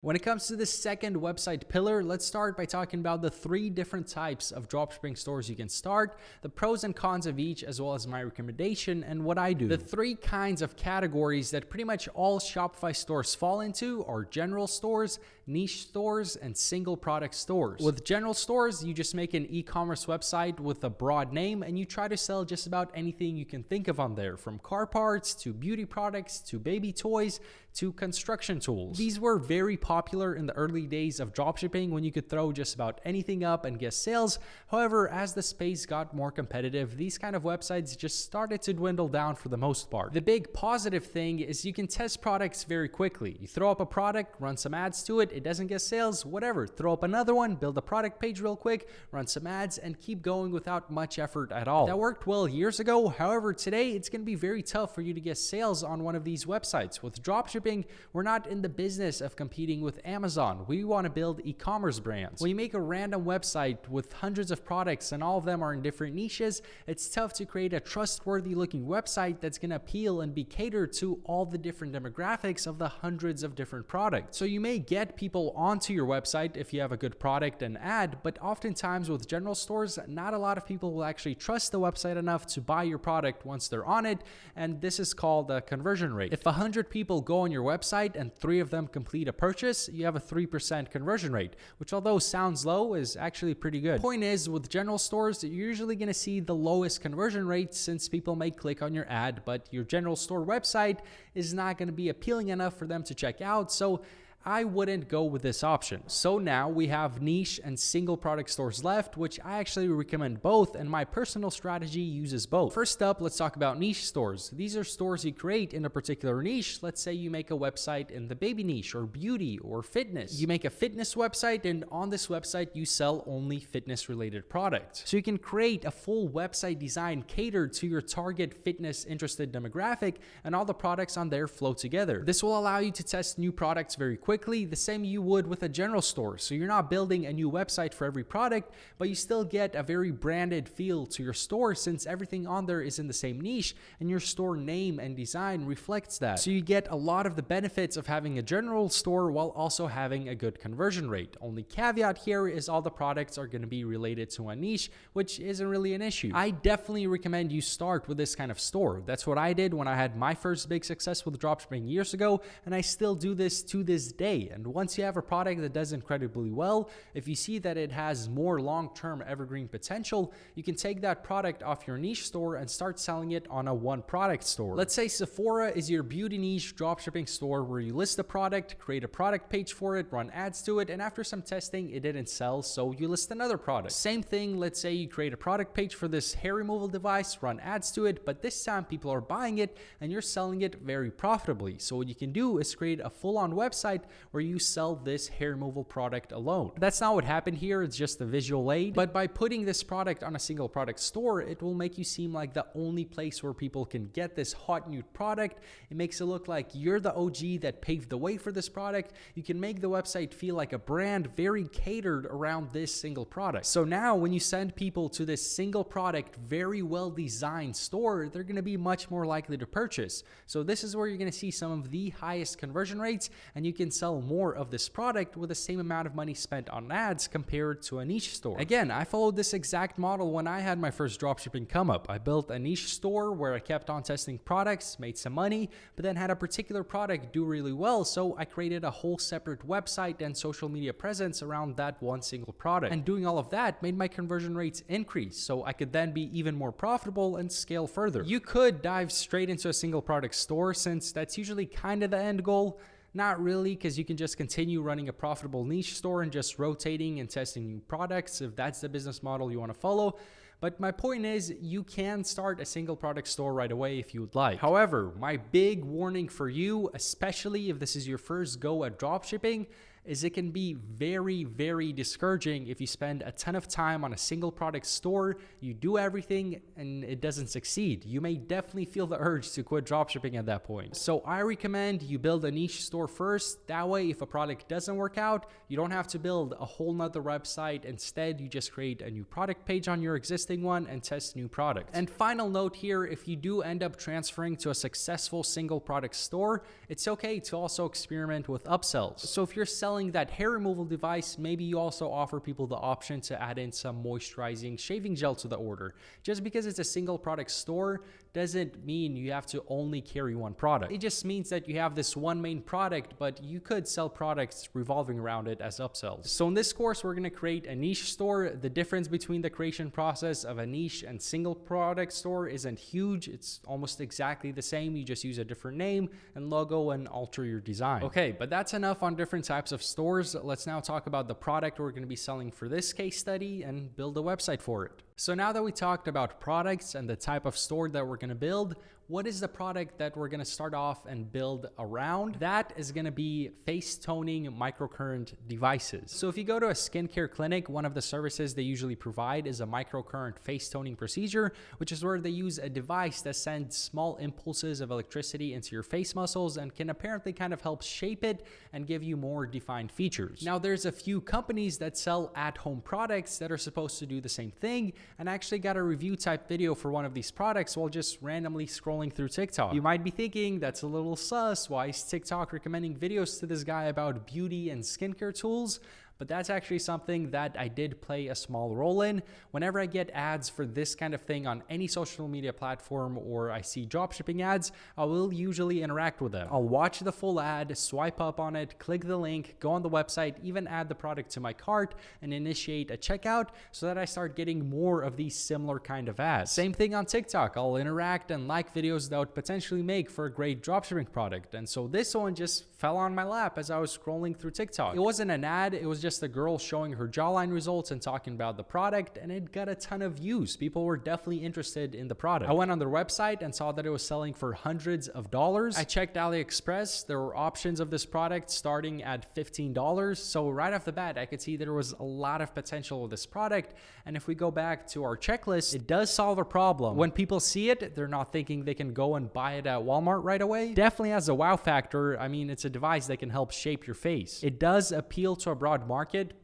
When it comes to the second website pillar, let's start by talking about the three different types of dropshipping stores you can start, the pros and cons of each, as well as my recommendation and what I do. The three kinds of categories that pretty much all Shopify stores fall into are general stores, niche stores, and single product stores. With general stores, you just make an e-commerce website with a broad name and you try to sell just about anything you can think of on there, from car parts to beauty products to baby toys to construction tools. These were very popular in the early days of dropshipping when you could throw just about anything up and get sales. However, as the space got more competitive, these kind of websites just started to dwindle down for the most part. The big positive thing is you can test products very quickly. You throw up a product, run some ads to it, it doesn't get sales, whatever. Throw up another one, build a product page real quick, run some ads, and keep going without much effort at all. That worked well years ago. However, today it's going to be very tough for you to get sales on one of these websites. With dropshipping, we're not in the business of competing with Amazon. We want to build e-commerce brands. When you make a random website with hundreds of products and all of them are in different niches, it's tough to create a trustworthy looking website that's going to appeal and be catered to all the different demographics of the hundreds of different products. So you may get people onto your website if you have a good product and ad, but oftentimes with general stores, not a lot of people will actually trust the website enough to buy your product once they're on it, and this is called a conversion rate. If 100 people go on your website and 3 of them complete a purchase, you have a 3% conversion rate, which although sounds low is actually pretty good. Point is, with general stores, you're usually going to see the lowest conversion rate since people may click on your ad, but your general store website is not going to be appealing enough for them to check out, so I wouldn't go with this option. So now we have niche and single product stores left, which I actually recommend both, and my personal strategy uses both. First up, let's talk about niche stores. These are stores you create in a particular niche. Let's say you make a website in the baby niche or beauty or fitness. You make a fitness website, and on this website you sell only fitness related products. So you can create a full website design catered to your target fitness interested demographic, and all the products on there flow together. This will allow you to test new products very quickly, the same you would with a general store. So you're not building a new website for every product, but you still get a very branded feel to your store since everything on there is in the same niche and your store name and design reflects that. So you get a lot of the benefits of having a general store while also having a good conversion rate. Only caveat here is all the products are going to be related to a niche, which isn't really an issue. I definitely recommend you start with this kind of store. That's what I did when I had my first big success with dropshipping years ago, and I still do this to this day. And once you have a product that does incredibly well, if you see that it has more long-term evergreen potential, you can take that product off your niche store and start selling it on a one product store. Let's say Sephora is your beauty niche dropshipping store where you list a product, create a product page for it, run ads to it, and after some testing, it didn't sell, so you list another product. Same thing, let's say you create a product page for this hair removal device, run ads to it, but this time people are buying it and you're selling it very profitably. So what you can do is create a full-on website where you sell this hair removal product alone. That's not what happened here, it's just a visual aid. But by putting this product on a single product store, it will make you seem like the only place where people can get this hot new product. It makes it look like you're the OG that paved the way for this product. You can make the website feel like a brand very catered around this single product. So now when you send people to this single product, very well designed store, they're going to be much more likely to purchase. So this is where you're going to see some of the highest conversion rates, and you can sell more of this product with the same amount of money spent on ads compared to a niche store. Again, I followed this exact model when I had my first dropshipping come up. I built a niche store where I kept on testing products, made some money, but then had a particular product do really well, so I created a whole separate website and social media presence around that one single product. And doing all of that made my conversion rates increase, so I could then be even more profitable and scale further. You could dive straight into a single product store since that's usually kind of the end goal. Not really, because you can just continue running a profitable niche store and just rotating and testing new products if that's the business model you want to follow. But my point is, you can start a single product store right away if you would like. However, my big warning for you, especially if this is your first go at dropshipping, is it can be very, very discouraging if you spend a ton of time on a single product store, you do everything and it doesn't succeed. You may definitely feel the urge to quit dropshipping at that point. So I recommend you build a niche store first. That way, if a product doesn't work out, you don't have to build a whole nother website. Instead, you just create a new product page on your existing one and test new products. And final note here, if you do end up transferring to a successful single product store, it's okay to also experiment with upsells. So if you're selling that hair removal device, maybe you also offer people the option to add in some moisturizing shaving gel to the order. Just because it's a single product store doesn't mean you have to only carry one product. It just means that you have this one main product, but you could sell products revolving around it as upsells. So in this course, we're going to create a niche store. The difference between the creation process of a niche and single product store isn't huge. It's almost exactly the same. You just use a different name and logo and alter your design. Okay, but that's enough on different types of stores. Let's now talk about the product we're going to be selling for this case study and build a website for it. So now that we talked about products and the type of store that we're going to build, what is the product that we're going to start off and build around? That is going to be face toning microcurrent devices. So if you go to a skincare clinic, one of the services they usually provide is a microcurrent face toning procedure, which is where they use a device that sends small impulses of electricity into your face muscles and can apparently kind of help shape it and give you more defined features. Now there's a few companies that sell at-home products that are supposed to do the same thing, and I actually got a review type video for one of these products while just randomly scrolling through TikTok. You might be thinking that's a little sus. Why is TikTok recommending videos to this guy about beauty and skincare tools? But that's actually something that I did play a small role in. Whenever I get ads for this kind of thing on any social media platform or I see dropshipping ads, I will usually interact with them. I'll watch the full ad, swipe up on it, click the link, go on the website, even add the product to my cart and initiate a checkout so that I start getting more of these similar kind of ads. Same thing on TikTok. I'll interact and like videos that would potentially make for a great dropshipping product. And so this one just fell on my lap as I was scrolling through TikTok. It wasn't an ad, it was just a girl showing her jawline results and talking about the product, and it got a ton of views. People were definitely interested in the product. I went on their website and saw that it was selling for hundreds of dollars. I checked AliExpress. There were options of this product starting at $15. So right off the bat, I could see there was a lot of potential with this product. And if we go back to our checklist, it does solve a problem. When people see it, they're not thinking they can go and buy it at Walmart right away. Definitely has a wow factor. I mean, it's a device that can help shape your face. It does appeal to a broad market.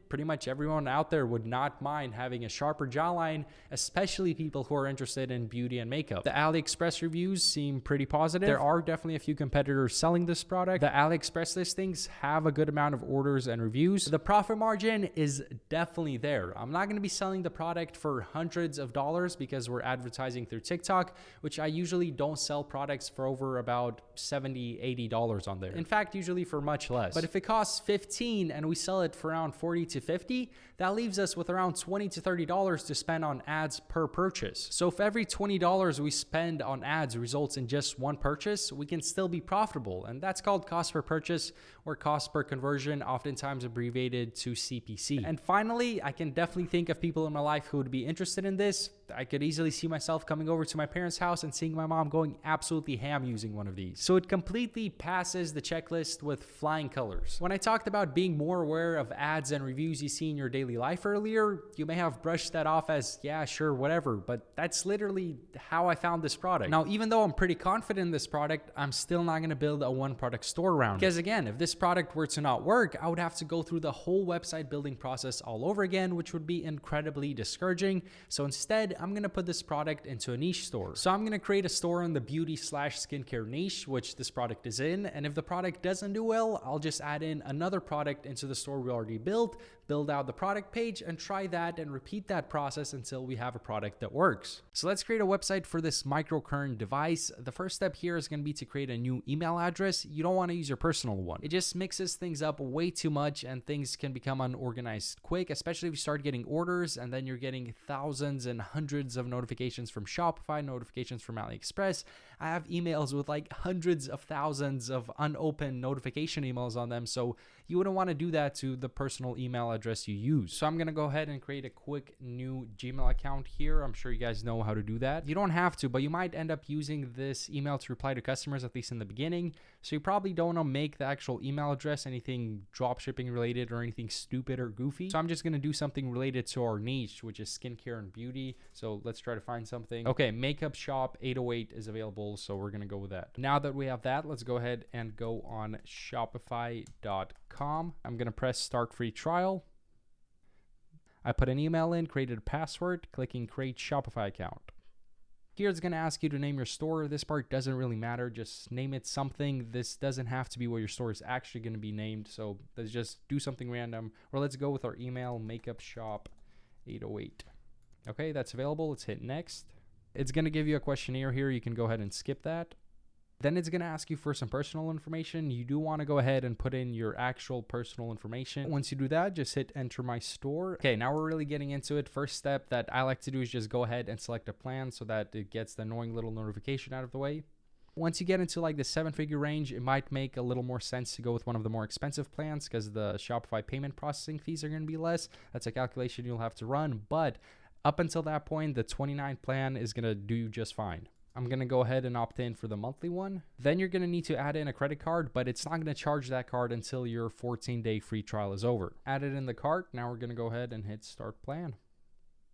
Pretty much everyone out there would not mind having a sharper jawline, especially people who are interested in beauty and makeup. The AliExpress reviews seem pretty positive. There are definitely a few competitors selling this product. The AliExpress listings have a good amount of orders and reviews. The profit margin is definitely there. I'm not going to be selling the product for hundreds of dollars because we're advertising through TikTok, which I usually don't sell products for over about $70, $80 on there. In fact, usually for much less. But if it costs $15 and we sell it for around $40 to $50, that leaves us with around $20 to $30 to spend on ads per purchase. So if every $20 we spend on ads results in just one purchase, we can still be profitable. And that's called cost per purchase or cost per conversion, oftentimes abbreviated to CPC. And finally, I can definitely think of people in my life who would be interested in this. I could easily see myself coming over to my parents' house and seeing my mom going absolutely ham using one of these. So it completely passes the checklist with flying colors. When I talked about being more aware of ads and reviews you see in your daily life earlier, you may have brushed that off as, yeah, sure, whatever, but that's literally how I found this product. Now, even though I'm pretty confident in this product, I'm still not going to build a one product store around it. Because again, if this product were to not work, I would have to go through the whole website building process all over again, which would be incredibly discouraging. So instead, I'm going to put this product into a niche store. So I'm going to create a store in the beauty/skincare niche, which this product is in. And if the product doesn't do well, I'll just add in another product into the store we already built, build out the product page, and try that and repeat that process until we have a product that works. So let's create a website for this microcurrent device. The first step here is going to be to create a new email address. You don't want to use your personal one. It just mixes things up way too much and things can become unorganized quick, especially if you start getting orders and then you're getting thousands and hundreds of notifications from Shopify, notifications from AliExpress. I have emails with like hundreds of thousands of unopened notification emails on them. So you wouldn't want to do that to the personal email address you use. So I'm going to go ahead and create a quick new Gmail account here. I'm sure you guys know how to do that. You don't have to, but you might end up using this email to reply to customers, at least in the beginning. So you probably don't want to make the actual email address anything dropshipping related or anything stupid or goofy. So I'm just going to do something related to our niche, which is skincare and beauty. So let's try to find something. Okay, makeup shop 808 is available, so we're going to go with that. Now that we have that, let's go ahead and go on shopify.com. I'm going to press start free trial. I put an email in, created a password, clicking create Shopify account. Here it's going to ask you to name your store. This part doesn't really matter. Just name it something. This doesn't have to be what your store is actually going to be named. So let's just do something random. Or let's go with our email, makeup shop 808. Okay, that's available. Let's hit next. It's going to give you a questionnaire here. You can go ahead and skip that. Then it's going to ask you for some personal information. You do want to go ahead and put in your actual personal information. Once you do that, just hit enter my store. Okay, now we're really getting into it. First step that I like to do is just go ahead and select a plan so that it gets the annoying little notification out of the way. Once you get into like the 7-figure range, it might make a little more sense to go with one of the more expensive plans because the Shopify payment processing fees are going to be less. That's a calculation you'll have to run. But up until that point, the 29 plan is going to do just fine. I'm going to go ahead and opt in for the monthly one. Then you're going to need to add in a credit card, but it's not going to charge that card until your 14-day free trial is over. Add it in the cart. Now we're going to go ahead and hit start plan.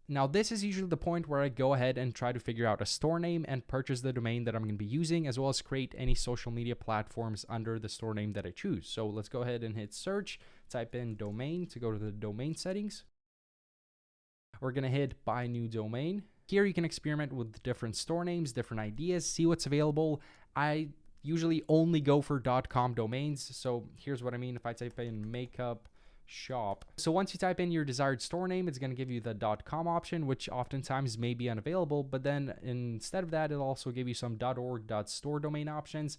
Now this is usually the point where I go ahead and try to figure out a store name and purchase the domain that I'm going to be using, as well as create any social media platforms under the store name that I choose. So let's go ahead and hit search, type in domain to go to the domain settings. We're going to hit buy new domain. Here you can experiment with different store names, different ideas, see what's available. I usually only go for .com domains. So here's what I mean. If I type in makeup shop. So once you type in your desired store name, it's going to give you the .com option, which oftentimes may be unavailable. But then instead of that, it'll also give you some .org, .store domain options.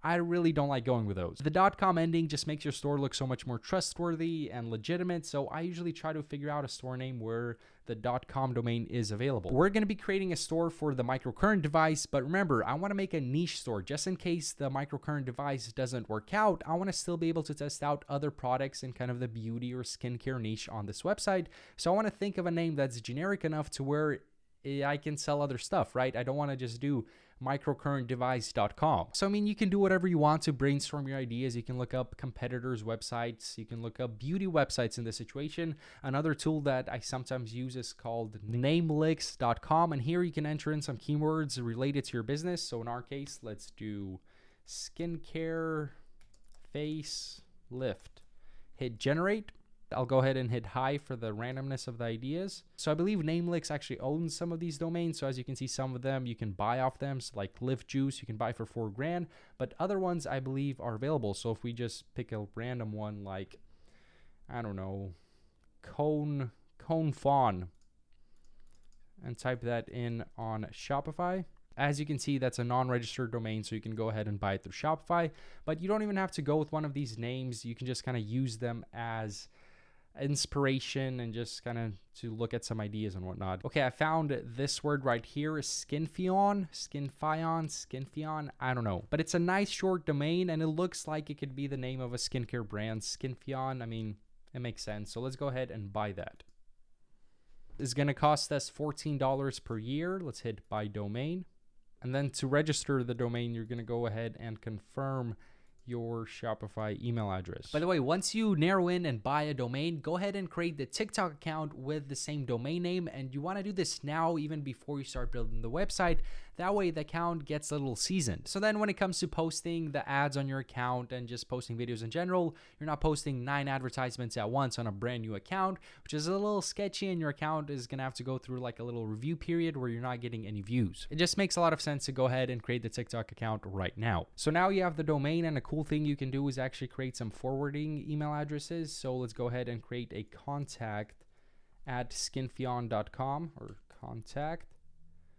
I really don't like going with those. The .com ending just makes your store look so much more trustworthy and legitimate, so I usually try to figure out a store name where the .com domain is available. We're going to be creating a store for the microcurrent device, but remember, I want to make a niche store just in case the microcurrent device doesn't work out. I want to still be able to test out other products in kind of the beauty or skincare niche on this website. So I want to think of a name that's generic enough to where I can sell other stuff, right? I don't want to just do microcurrentdevice.com. So, I mean, you can do whatever you want to brainstorm your ideas. You can look up competitors' websites. You can look up beauty websites in this situation. Another tool that I sometimes use is called namelix.com. And here you can enter in some keywords related to your business. So in our case, let's do skincare face lift. Hit generate. I'll go ahead and hit high for the randomness of the ideas. So I believe Namelix actually owns some of these domains. So as you can see, some of them you can buy off them. So like Lift Juice, you can buy for $4,000, but other ones I believe are available. So if we just pick a random one, like, I don't know, Cone Fawn, and type that in on Shopify. As you can see, that's a non-registered domain, so you can go ahead and buy it through Shopify, but you don't even have to go with one of these names. You can just kind of use them as inspiration and just kind of to look at some ideas and whatnot. Okay, I found this word right here, Skinfion, I don't know, but it's a nice short domain and it looks like it could be the name of a skincare brand. Skinfion, I mean, it makes sense. So let's go ahead and buy that. It's going to cost us $14 per year. Let's hit buy domain. And then to register the domain, you're going to go ahead and confirm your Shopify email address. By the way, once you narrow in and buy a domain, go ahead and create the TikTok account with the same domain name. And you want to do this now, even before you start building the website. That way the account gets a little seasoned. So then when it comes to posting the ads on your account and just posting videos in general, you're not posting 9 advertisements at once on a brand new account, which is a little sketchy, and your account is going to have to go through like a little review period where you're not getting any views. It just makes a lot of sense to go ahead and create the TikTok account right now. So now you have the domain, and a cool thing you can do is actually create some forwarding email addresses. So let's go ahead and create a contact at skinfion.com or contact.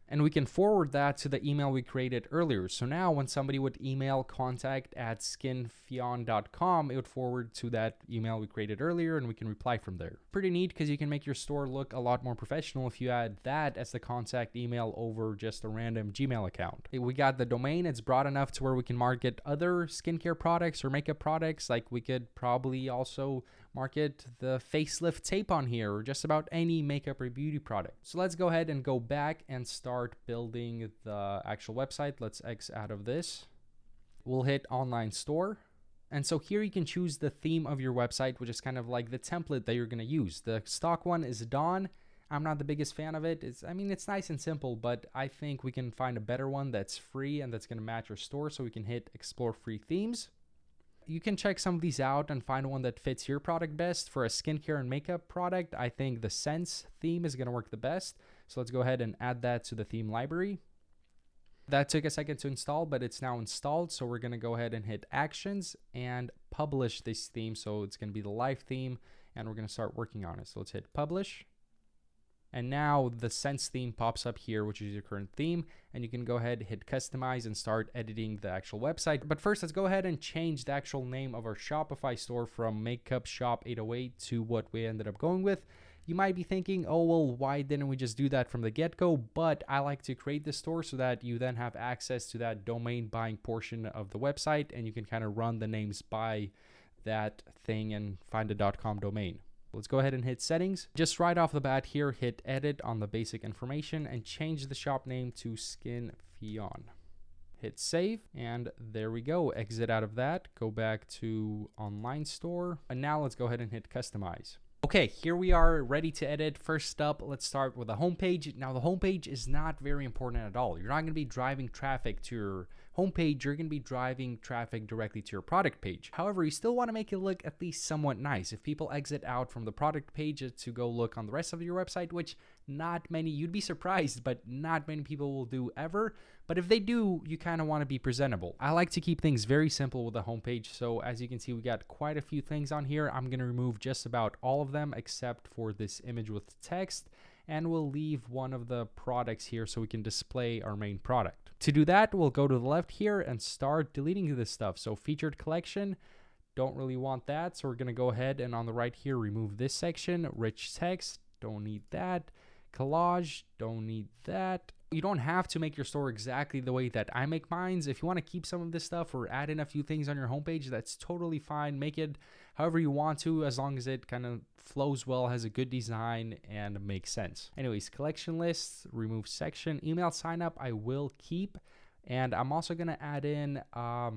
And we can forward that to the email we created earlier. So now when somebody would email contact at skinfion.com, it would forward to that email we created earlier, and we can reply from there. Pretty neat, because you can make your store look a lot more professional if you add that as the contact email over just a random Gmail account. We got the domain. It's broad enough to where we can market other skincare products or makeup products. Like we could probably also market the facelift tape on here, or just about any makeup or beauty product. So let's go ahead and go back and start building the actual website. Let's X out of this. We'll hit online store. And so here you can choose the theme of your website, which is kind of like the template that you're going to use. The stock one is Dawn. I'm not the biggest fan of it. It's nice and simple, but I think we can find a better one that's free and that's going to match your store. So we can hit explore free themes. You can check some of these out and find one that fits your product best. For a skincare and makeup product, I think the Sense theme is going to work the best. So let's go ahead and add that to the theme library. That took a second to install, but it's now installed. So we're going to go ahead and hit actions and publish this theme. So it's going to be the live theme and we're going to start working on it. So let's hit publish. And now the Sense theme pops up here, which is your current theme. And you can go ahead, hit customize and start editing the actual website. But first, let's go ahead and change the actual name of our Shopify store from Makeup Shop 808 to what we ended up going with. You might be thinking, oh, well, why didn't we just do that from the get-go? But I like to create the store so that you then have access to that domain buying portion of the website. And you can kind of run the names by that thing and find a .com domain. Let's go ahead and hit settings. Just right off the bat here, hit edit on the basic information and change the shop name to Skin Fion. Hit save and there we go. Exit out of that, go back to online store. And now let's go ahead and hit customize. Okay, here we are ready to edit. First up, let's start with the homepage. Now the homepage is not very important at all. You're not gonna be driving traffic to your homepage, you're going to be driving traffic directly to your product page. However, you still want to make it look at least somewhat nice. If people exit out from the product page to go look on the rest of your website, which not many, you'd be surprised, but not many people will do ever. But if they do, you kind of want to be presentable. I like to keep things very simple with the homepage. So as you can see, we got quite a few things on here. I'm going to remove just about all of them except for this image with text. And we'll leave one of the products here so we can display our main product. To do that, we'll go to the left here and start deleting this stuff. So featured collection, don't really want that. So we're going to go ahead and on the right here, remove this section. Rich text, don't need that. Collage, don't need that. You don't have to make your store exactly the way that I make mine. If you want to keep some of this stuff or add in a few things on your homepage, that's totally fine. Make it however you want to, as long as it kind of flows well, has a good design, and makes sense. Anyways, collection lists, remove section. Email sign up, I will keep. And I'm also going to add in a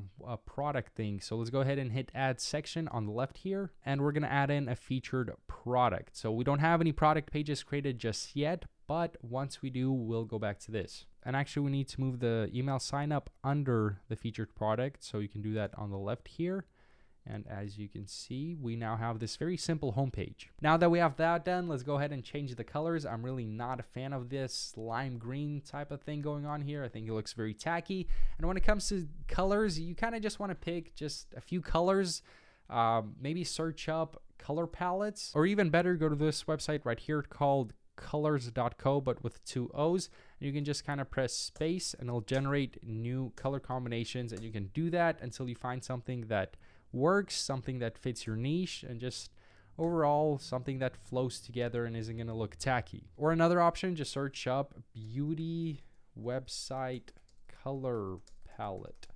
product thing. So let's go ahead and hit add section on the left here. And we're going to add in a featured product. So we don't have any product pages created just yet, but once we do, we'll go back to this. And actually we need to move the email sign up under the featured product. So you can do that on the left here. And as you can see, we now have this very simple homepage. Now that we have that done, let's go ahead and change the colors. I'm really not a fan of this lime green type of thing going on here. I think it looks very tacky. And when it comes to colors, you kind of just want to pick just a few colors. Maybe search up color palettes, or even better, go to this website right here called colors.co, but with 2 O's. And you can just kind of press space and it'll generate new color combinations. And you can do that until you find something that works, something that fits your niche, and just overall something that flows together and isn't going to look tacky. Or another option, just search up beauty website color palette.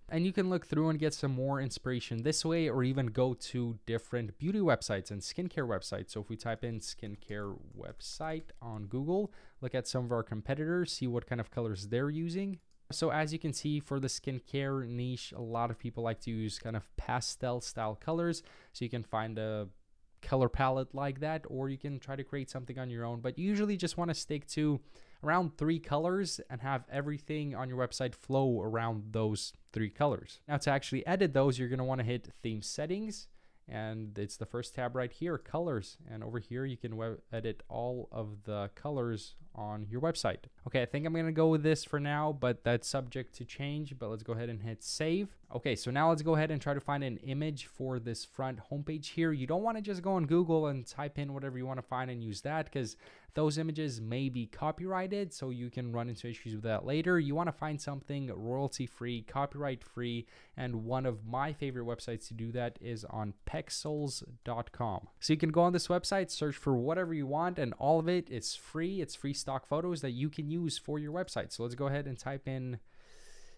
And you can look through and get some more inspiration this way, or even go to different beauty websites and skincare websites. So if we type in skincare website on Google, look at some of our competitors, see what kind of colors they're using. So as you can see, for the skincare niche, a lot of people like to use kind of pastel style colors. So you can find a color palette like that, or you can try to create something on your own. But you usually just want to stick to around 3 colors and have everything on your website flow around those 3 colors. Now to actually edit those, you're going to want to hit theme settings. And it's the first tab right here, colors. And over here, you can edit all of the colors on your website. Okay, I think I'm gonna go with this for now, but that's subject to change. But let's go ahead and hit save. Okay, so now let's go ahead and try to find an image for this front homepage here. You don't wanna just go on Google and type in whatever you wanna find and use that, because those images may be copyrighted, so you can run into issues with that later. You wanna find something royalty-free, copyright-free, and one of my favorite websites to do that is on pexels.com. So you can go on this website, search for whatever you want, and all of it is free. It's free stock photos that you can use for your website. So let's go ahead and type in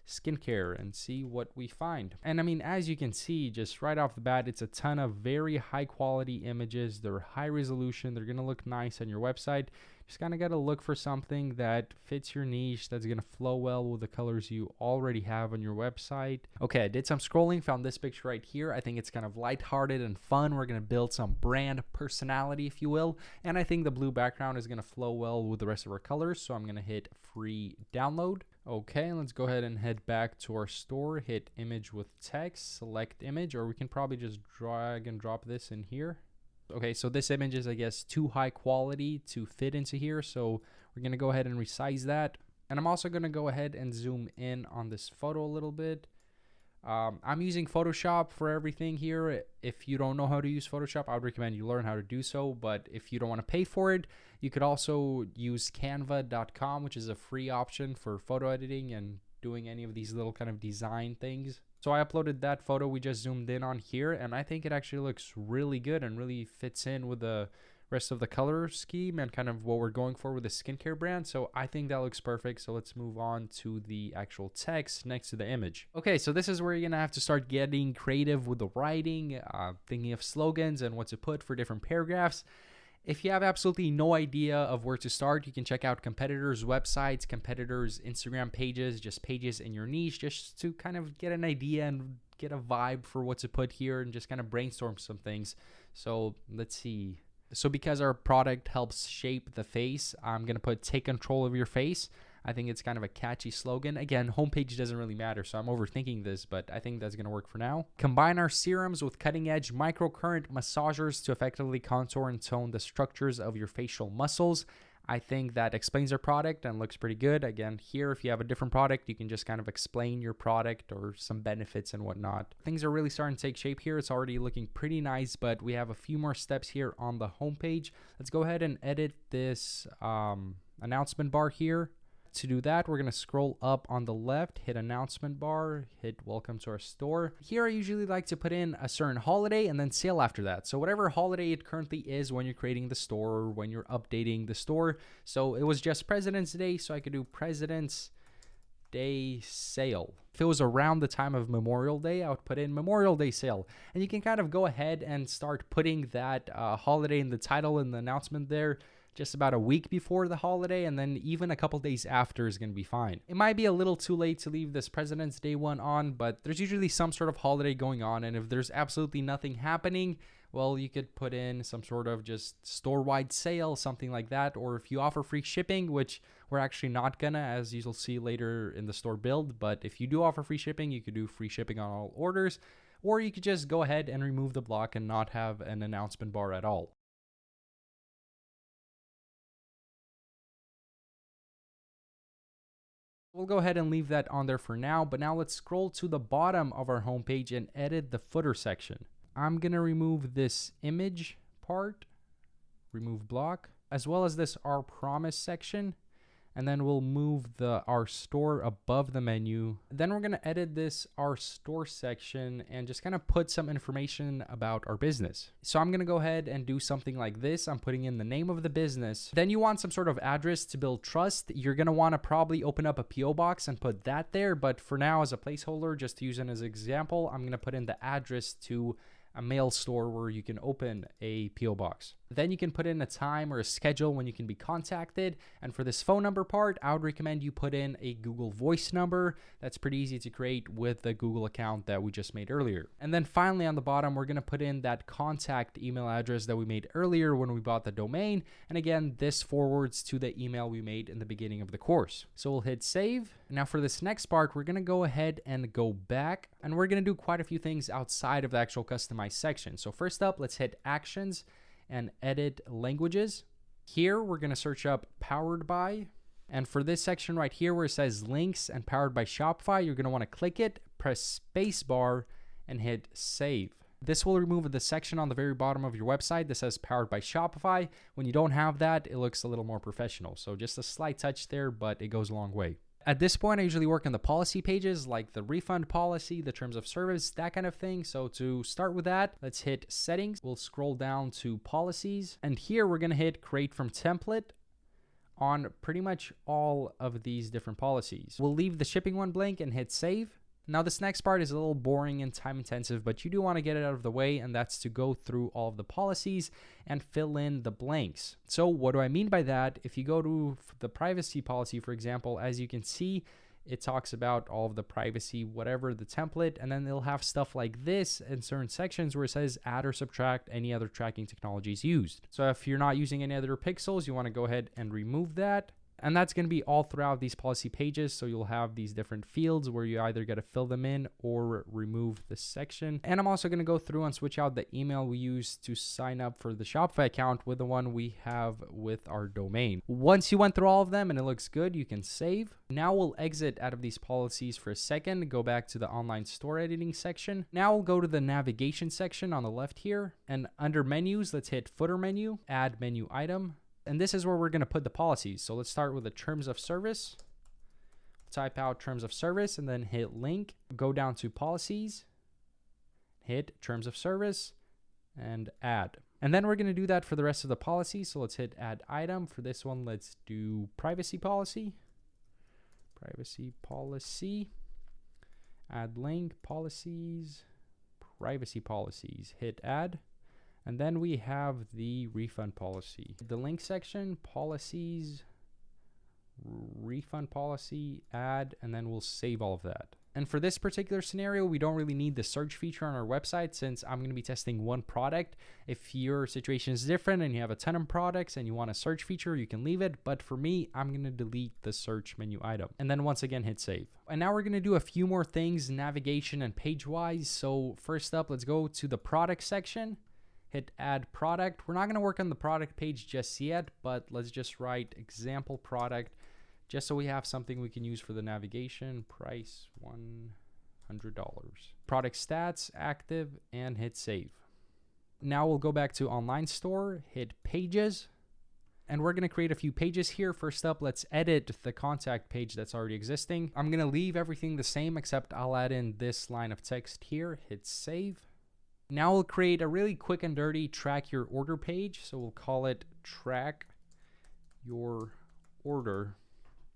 skincare and see what we find. And I mean, as you can see, just right off the bat, it's a ton of very high quality images. They're high resolution. They're going to look nice on your website. Just kind of got to look for something that fits your niche, that's going to flow well with the colors you already have on your website. Okay, I did some scrolling, found this picture right here. I think it's kind of lighthearted and fun. We're going to build some brand personality, if you will. And I think the blue background is going to flow well with the rest of our colors. So I'm going to hit free download. Okay, let's go ahead and head back to our store, hit image with text, select image, or we can probably just drag and drop this in here. Okay, so this image is, I guess, too high quality to fit into here, so we're going to go ahead and resize that. And I'm also going to go ahead and zoom in on this photo a little bit. I'm using Photoshop for everything here. If you don't know how to use Photoshop, I would recommend you learn how to do so. But if you don't want to pay for it, you could also use canva.com, which is a free option for photo editing and doing any of these little kind of design things. So I uploaded that photo we just zoomed in on here, and I think it actually looks really good and really fits in with the rest of the color scheme and kind of what we're going for with the skincare brand. So I think that looks perfect. So let's move on to the actual text next to the image. Okay, so this is where you're gonna have to start getting creative with the writing, thinking of slogans and what to put for different paragraphs. If you have absolutely no idea of where to start, you can check out competitors' websites, competitors' Instagram pages, just pages in your niche, just to kind of get an idea and get a vibe for what to put here and just kind of brainstorm some things. So let's see. So because our product helps shape the face, I'm going to put take control of your face. I think it's kind of a catchy slogan. Again, homepage doesn't really matter, so I'm overthinking this, but I think that's going to work for now. Combine our serums with cutting-edge microcurrent massagers to effectively contour and tone the structures of your facial muscles. I think that explains our product and looks pretty good. Again, here, if you have a different product, you can just kind of explain your product or some benefits and whatnot. Things are really starting to take shape here. It's already looking pretty nice, but we have a few more steps here on the homepage. Let's go ahead and edit this announcement bar here. To do that, we're going to scroll up on the left, hit announcement bar, hit welcome to our store. Here, I usually like to put in a certain holiday and then sale after that. So whatever holiday it currently is when you're creating the store or when you're updating the store. So it was just President's Day, so I could do President's Day sale. If it was around the time of Memorial Day, I would put in Memorial Day sale. And you can kind of go ahead and start putting that holiday in the title and the announcement there just about a week before the holiday, and then even a couple days after is going to be fine. It might be a little too late to leave this President's Day one on, but there's usually some sort of holiday going on, and if there's absolutely nothing happening, well, you could put in some sort of just store-wide sale, something like that, or if you offer free shipping, which we're actually not gonna, as you'll see later in the store build, but if you do offer free shipping, you could do free shipping on all orders, or you could just go ahead and remove the block and not have an announcement bar at all. We'll go ahead and leave that on there for now, but now let's scroll to the bottom of our homepage and edit the footer section. I'm going to remove this image part, remove block, as well as this Our Promise section, and then we'll move our store above the menu. Then we're going to edit this Our Store section and just kind of put some information about our business. So I'm going to go ahead and do something like this. I'm putting in the name of the business. Then you want some sort of address to build trust. You're going to want to probably open up a PO box and put that there. But for now, as a placeholder, just to use it as an example, I'm going to put in the address to a mail store where you can open a PO box. Then you can put in a time or a schedule when you can be contacted. And for this phone number part, I would recommend you put in a Google Voice number. That's pretty easy to create with the Google account that we just made earlier. And then finally on the bottom, we're going to put in that contact email address that we made earlier when we bought the domain. And again, this forwards to the email we made in the beginning of the course. So we'll hit save. Now for this next part, we're going to go ahead and go back, and we're going to do quite a few things outside of the actual customized section. So first up, let's hit actions and edit languages. Here, we're going to search up powered by. And for this section right here where it says links and powered by Shopify, you're going to want to click it, press spacebar, and hit save. This will remove the section on the very bottom of your website that says powered by Shopify. When you don't have that, it looks a little more professional. So just a slight touch there, but it goes a long way. At this point, I usually work on the policy pages, like the refund policy, the terms of service, that kind of thing. So to start with that, let's hit settings. We'll scroll down to policies. And here we're going to hit create from template. on pretty much all of these different policies. We'll leave the shipping one blank and hit save. Now this next part is a little boring and time intensive, but you do want to get it out of the way, and that's to go through all of the policies and fill in the blanks. So what do I mean by that? If you go to the privacy policy, for example, as you can see, it talks about all of the privacy, whatever the template, and then they'll have stuff like this in certain sections where it says add or subtract any other tracking technologies used. So if you're not using any other pixels, you want to go ahead and remove that. And that's going to be all throughout these policy pages. So you'll have these different fields where you either got to fill them in or remove the section. And I'm also going to go through and switch out the email we use to sign up for the Shopify account with the one we have with our domain. Once you went through all of them and it looks good, you can save. Now we'll exit out of these policies for a second, go back to the online store editing section. Now we'll go to the navigation section on the left here, and under menus, let's hit footer menu, add menu item. And this is where we're going to put the policies. So let's start with the terms of service. Type out terms of service and then hit link. Go down to policies, hit terms of service, and add. And then we're going to do that for the rest of the policies. So let's hit add item. For this one, let's do privacy policy. Privacy policy. Add link, policies, privacy policies. Hit add. And then we have the refund policy. The link section, policies, refund policy, add, and then we'll save all of that. And for this particular scenario, we don't really need the search feature on our website since I'm going to be testing one product. If your situation is different and you have a ton of products and you want a search feature, you can leave it. But for me, I'm going to delete the search menu item. And then once again, hit save. And now we're going to do a few more things, navigation and page-wise. So first up, let's go to the product section. Hit add product. We're not going to work on the product page just yet, but let's just write example product just so we have something we can use for the navigation. Price $100. Product stats active, and hit save. Now we'll go back to online store, hit pages, and we're going to create a few pages here. First up, let's edit the contact page that's already existing. I'm going to leave everything the same except I'll add in this line of text here. Hit save. Now we'll create a really quick and dirty track your order page. So we'll call it track your order.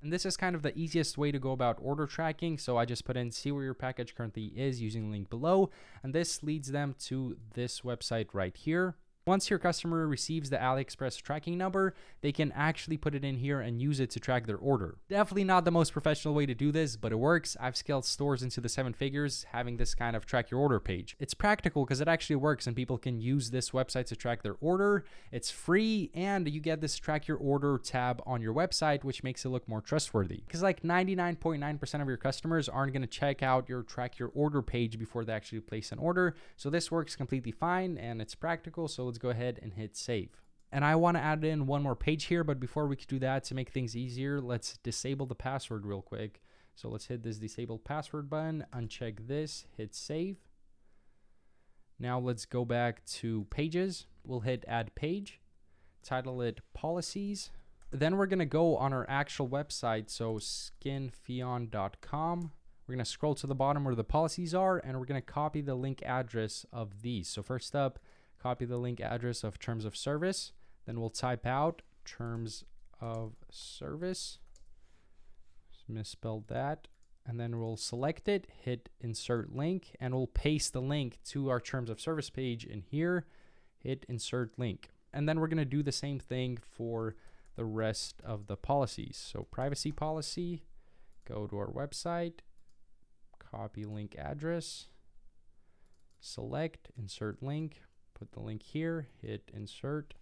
And this is kind of the easiest way to go about order tracking. So I just put in see where your package currently is using the link below. And this leads them to this website right here. Once your customer receives the AliExpress tracking number, they can actually put it in here and use it to track their order. Definitely not the most professional way to do this, but it works. I've scaled stores into the 7 figures having this kind of track your order page. It's practical because it actually works and people can use this website to track their order. It's free and you get this track your order tab on your website, which makes it look more trustworthy. Because like 99.9% of your customers aren't going to check out your track your order page before they actually place an order. So this works completely fine and it's practical. So let's go ahead and hit save. And I want to add in one more page here, but before we can do that, to make things easier, let's disable the password real quick. So let's hit this disable password button, uncheck this, hit save. Now let's go back to pages. We'll hit add page, title it policies. Then we're going to go on our actual website, so skinfion.com. We're going to scroll to the bottom where the policies are, and we're going to copy the link address of these. So first up, copy the link address of terms of service. Then we'll type out terms of service. Misspelled that. And then we'll select it, hit insert link, and we'll paste the link to our terms of service page in here. Hit insert link. And then we're going to do the same thing for the rest of the policies. So privacy policy, go to our website, copy link address, select, insert link, put the link here, hit insert.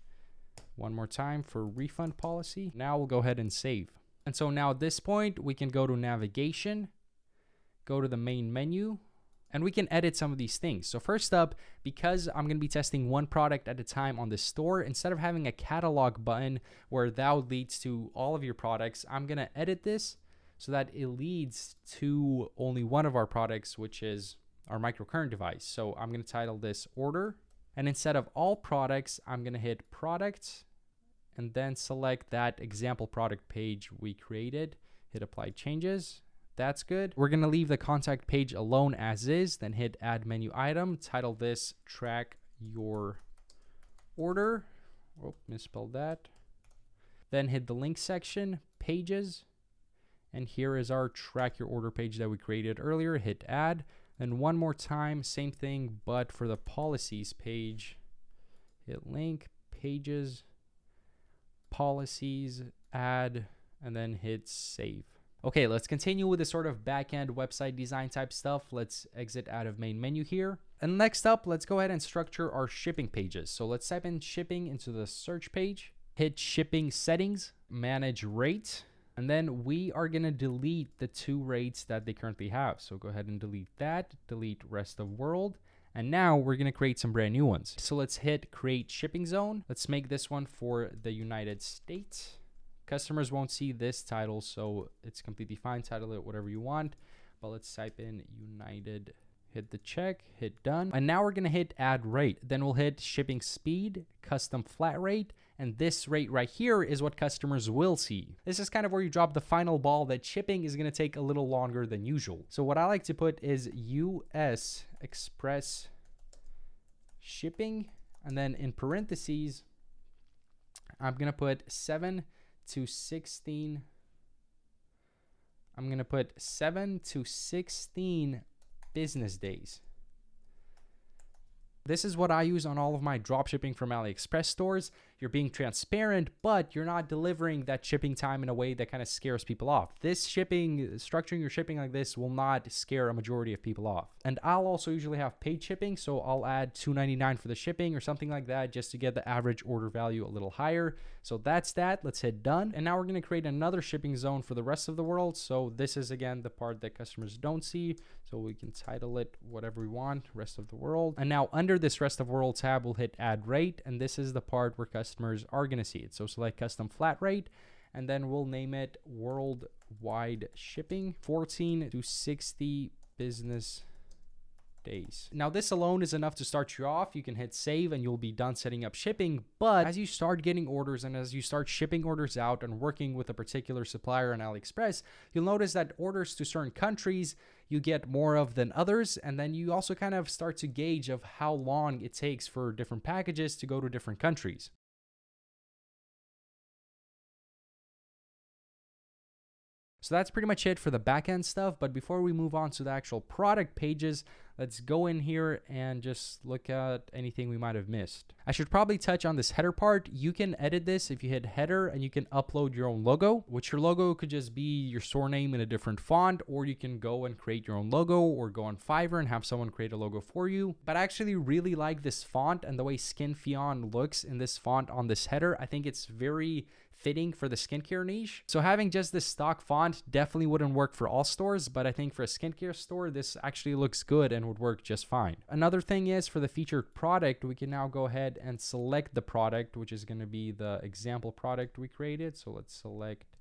One more time for refund policy. Now we'll go ahead and save. And so now at this point, we can go to navigation, go to the main menu, and we can edit some of these things. So first up, because I'm going to be testing one product at a time on this store, instead of having a catalog button where that leads to all of your products, I'm going to edit this so that it leads to only one of our products, which is our microcurrent device. So I'm going to title this order. And instead of all products, I'm going to hit products and then select that example product page we created. Hit apply changes. That's good. We're going to leave the contact page alone as is, then hit add menu item, title this track your order. Oh, misspelled that. Then hit the link section, pages, and here is our track your order page that we created earlier. Hit add. Then one more time, same thing, but for the policies page, hit link, pages, policies, add, and then hit save. Okay, let's continue with the sort of backend website design type stuff. Let's exit out of main menu here. And next up, let's go ahead and structure our shipping pages. So let's type in shipping into the search page, hit shipping settings, manage rate, and then we are going to delete the 2 rates that they currently have. So go ahead and delete that, delete rest of world. And now we're going to create some brand new ones. So let's hit create shipping zone. Let's make this one for the United States. Customers won't see this title, so it's completely fine. Title it whatever you want. But let's type in United, hit the check, hit done. And now we're going to hit add rate. Then we'll hit shipping speed, custom flat rate. And this rate right here is what customers will see. This is kind of where you drop the final ball that shipping is going to take a little longer than usual. So what I like to put is US Express shipping. And then in parentheses, I'm going to put 7 to 16. I'm going to put 7 to 16 business days. This is what I use on all of my dropshipping from AliExpress stores. You're being transparent, but you're not delivering that shipping time in a way that kind of scares people off. This shipping, structuring your shipping like this will not scare a majority of people off. And I'll also usually have paid shipping, so I'll add $2.99 for the shipping or something like that just to get the average order value a little higher. So that's that. Let's hit done. And now we're going to create another shipping zone for the rest of the world. So this is again the part that customers don't see. So we can title it whatever we want, rest of the world. And now under this rest of world tab, we'll hit add rate. And this is the part where customers are going to see it. So select custom flat rate, and then we'll name it worldwide shipping, 14 to 60 business days. Now this alone is enough to start you off. You can hit save and you'll be done setting up shipping. But as you start getting orders and as you start shipping orders out and working with a particular supplier on AliExpress, you'll notice that orders to certain countries you get more of than others. And then you also kind of start to gauge of how long it takes for different packages to go to different countries. So that's pretty much it for the backend stuff. But before we move on to the actual product pages, let's go in here and just look at anything we might have missed. I should probably touch on this header part. You can edit this if you hit header, and you can upload your own logo, which your logo could just be your store name in a different font, or you can go and create your own logo or go on Fiverr and have someone create a logo for you. But I actually really like this font and the way Skinfion looks in this font on this header. I think it's very fitting for the skincare niche. So having just this stock font definitely wouldn't work for all stores, but I think for a skincare store, this actually looks good and would work just fine. Another thing is for the featured product, we can now go ahead and select the product, which is going to be the example product we created. So let's select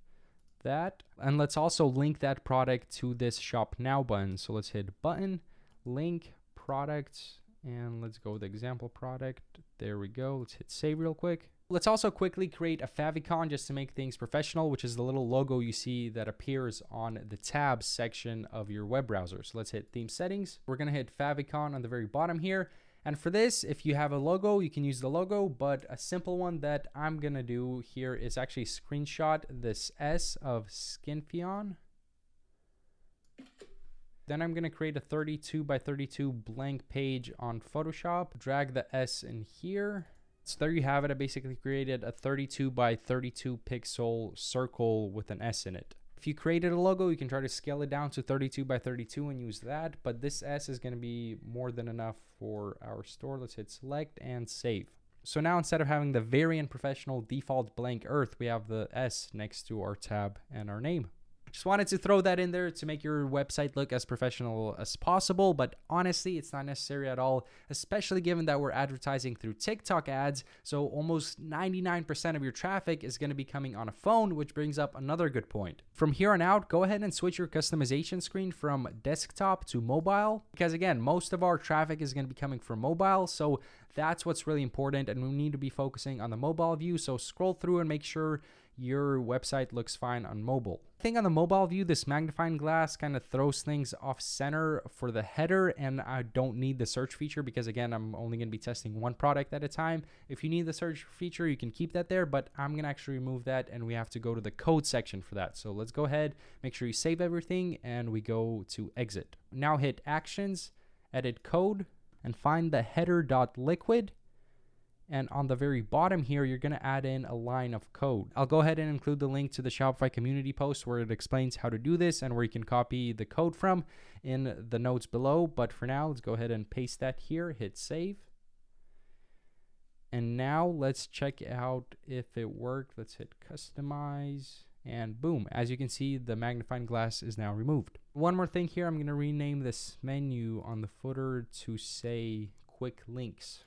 that. And let's also link that product to this shop now button. So let's hit button, link products, and let's go with example product. There we go. Let's hit save real quick. Let's also quickly create a favicon just to make things professional, which is the little logo you see that appears on the tabs section of your web browser. So let's hit theme settings. We're going to hit favicon on the very bottom here. And for this, if you have a logo, you can use the logo, but a simple one that I'm going to do here is actually screenshot this S of Skinfion. Then I'm going to create a 32 by 32 blank page on Photoshop, drag the S in here. So there you have it. I basically created a 32 by 32 pixel circle with an S in it. If you created a logo, you can try to scale it down to 32 by 32 and use that, but this S is going to be more than enough for our store. Let's hit select and save. So now instead of having the very unprofessional default blank earth, we have the S next to our tab and our name. Just wanted to throw that in there to make your website look as professional as possible, but honestly, it's not necessary at all, especially given that we're advertising through TikTok ads. So almost 99% of your traffic is going to be coming on a phone, which brings up another good point. From here on out, go ahead and switch your customization screen from desktop to mobile, because again, most of our traffic is going to be coming from mobile. So That's what's really important, and we need to be focusing on the mobile view. So scroll through and make sure your website looks fine on mobile. I think on the mobile view, this magnifying glass kind of throws things off center for the header, and I don't need the search feature because, again, I'm only going to be testing one product at a time. If you need the search feature, you can keep that there, but I'm going to actually remove that, and we have to go to the code section for that. So let's go ahead, make sure you save everything, and we go to exit. Now hit Actions, Edit Code, and find the header.liquid. And on the very bottom here, you're going to add in a line of code. I'll go ahead and include the link to the Shopify community post where it explains how to do this and where you can copy the code from in the notes below. But for now, let's go ahead and paste that here, hit save. And now let's check out if it worked. Let's hit customize, and boom. As you can see, the magnifying glass is now removed. One more thing here, I'm going to rename this menu on the footer to say quick links.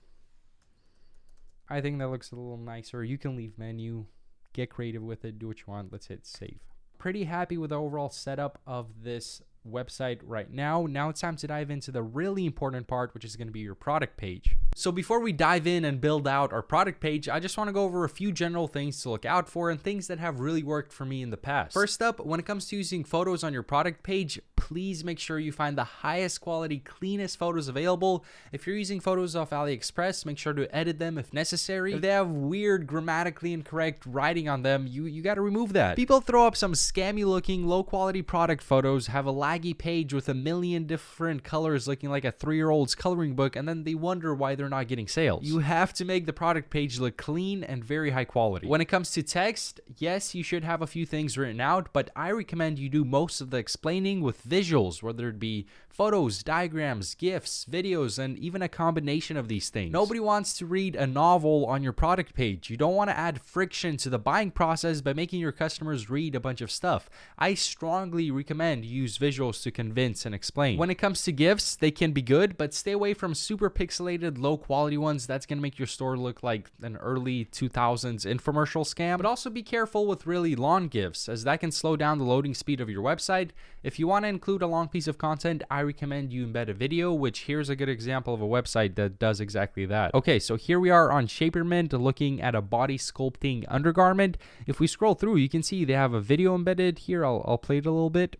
I think that looks a little nicer. You can leave menu, get creative with it, do what you want. Let's hit save. Pretty happy with the overall setup of this website right now. Now it's time to dive into the really important part, which is going to be your product page. So before we dive in and build out our product page, I just want to go over a few general things to look out for and things that have really worked for me in the past. First up, when it comes to using photos on your product page, please make sure you find the highest quality, cleanest photos available. If you're using photos off AliExpress, make sure to edit them if necessary. If they have weird, grammatically incorrect writing on them, you got to remove that. People throw up some scammy looking, low quality product photos, have a laggy page with a million different colors looking like a 3-year-old's coloring book, and then they wonder why they're not getting sales. You have to make the product page look clean and very high quality. When it comes to text, yes, you should have a few things written out, but I recommend you do most of the explaining with visuals, whether it be photos, diagrams, GIFs, videos, and even a combination of these things. Nobody wants to read a novel on your product page. You don't want to add friction to the buying process by making your customers read a bunch of stuff. I strongly recommend you use visuals to convince and explain. When it comes to GIFs, they can be good, but stay away from super pixelated, low quality ones. That's going to make your store look like an early 2000s infomercial scam. But also be careful with really long GIFs, as that can slow down the loading speed of your website. If you want to include a long piece of content, I recommend you embed a video, which here's a good example of a website that does exactly that. Okay, so here we are on Shapermint looking at a body sculpting undergarment. If we scroll through, you can see they have a video embedded here. I'll play it a little bit.